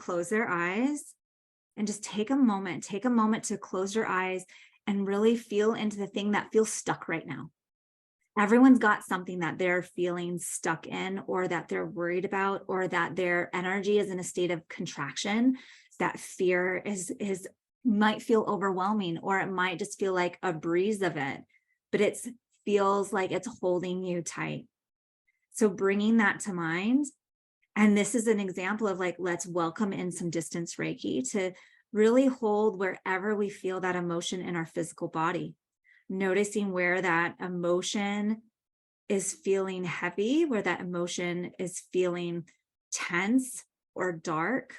close their eyes and just take a moment to close your eyes and really feel into the thing that feels stuck right now. Everyone's got something that they're feeling stuck in, or that they're worried about, or that their energy is in a state of contraction. That fear is might feel overwhelming, or it might just feel like a breeze of it, but it feels like it's holding you tight. So bringing that to mind, and this is an example of like, let's welcome in some distance Reiki to really hold wherever we feel that emotion in our physical body. Noticing where that emotion is feeling heavy, where that emotion is feeling tense or dark.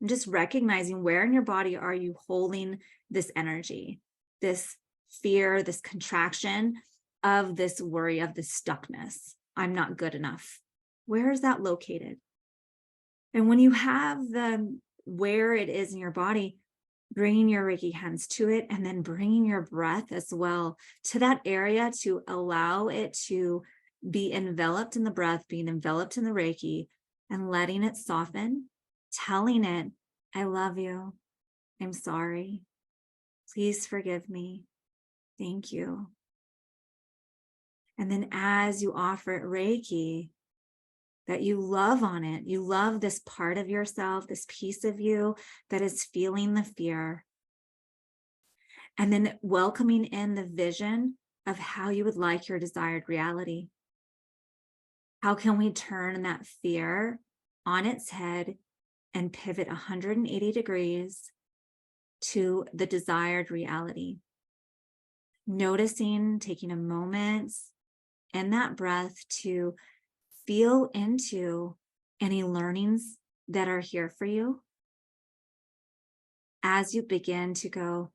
And just recognizing where in your body are you holding this energy, this fear, this contraction of this worry, of this stuckness. I'm not good enough. Where is that located? And when you have the where it is in your body, bringing your Reiki hands to it, and then bringing your breath as well to that area to allow it to be enveloped in the breath, being enveloped in the Reiki, and letting it soften, telling it, I love you. I'm sorry. Please forgive me. Thank you. And then as you offer it Reiki, that you love on it. You love this part of yourself, this piece of you that is feeling the fear. And then welcoming in the vision of how you would like your desired reality. How can we turn that fear on its head and pivot 180 degrees to the desired reality? Noticing, taking a moment in that breath to feel into any learnings that are here for you. As you begin to go,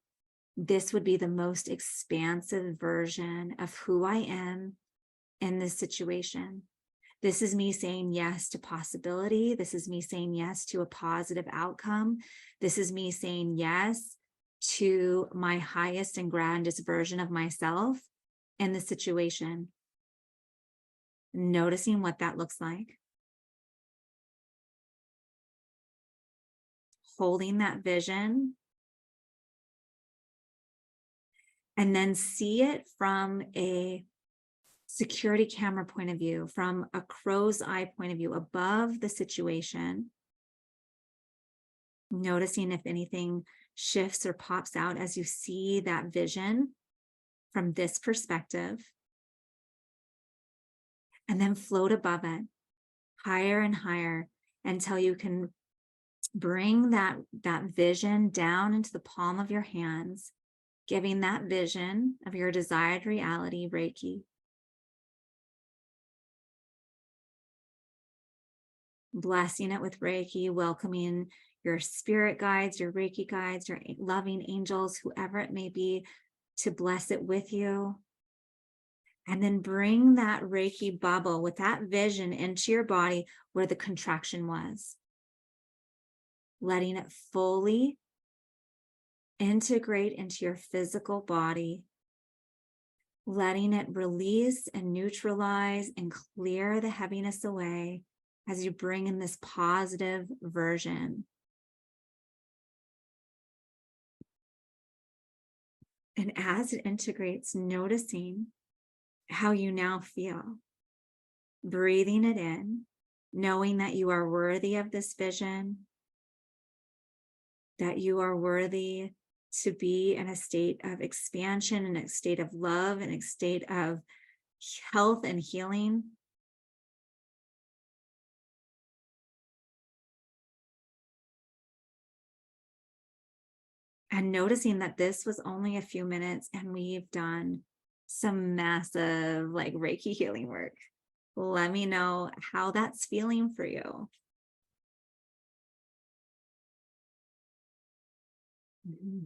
this would be the most expansive version of who I am in this situation. This is me saying yes to possibility. This is me saying yes to a positive outcome. This is me saying yes to my highest and grandest version of myself in the situation. Noticing what that looks like. Holding that vision. And then see it from a security camera point of view, from a crow's eye point of view, above the situation. Noticing if anything shifts or pops out as you see that vision from this perspective. And then float above it, higher and higher, until you can bring that vision down into the palm of your hands, giving that vision of your desired reality Reiki. Blessing it with Reiki, welcoming your spirit guides, your Reiki guides, your loving angels, whoever it may be, to bless it with you. And then bring that Reiki bubble with that vision into your body where the contraction was. Letting it fully integrate into your physical body. Letting it release and neutralize and clear the heaviness away as you bring in this positive version. And as it integrates, noticing how you now feel, breathing it in, knowing that you are worthy of this vision, that you are worthy to be in a state of expansion, in a state of love, in a state of health and healing. And noticing that this was only a few minutes and we've done some massive like Reiki healing work. Let me know how that's feeling for you. Mm-hmm.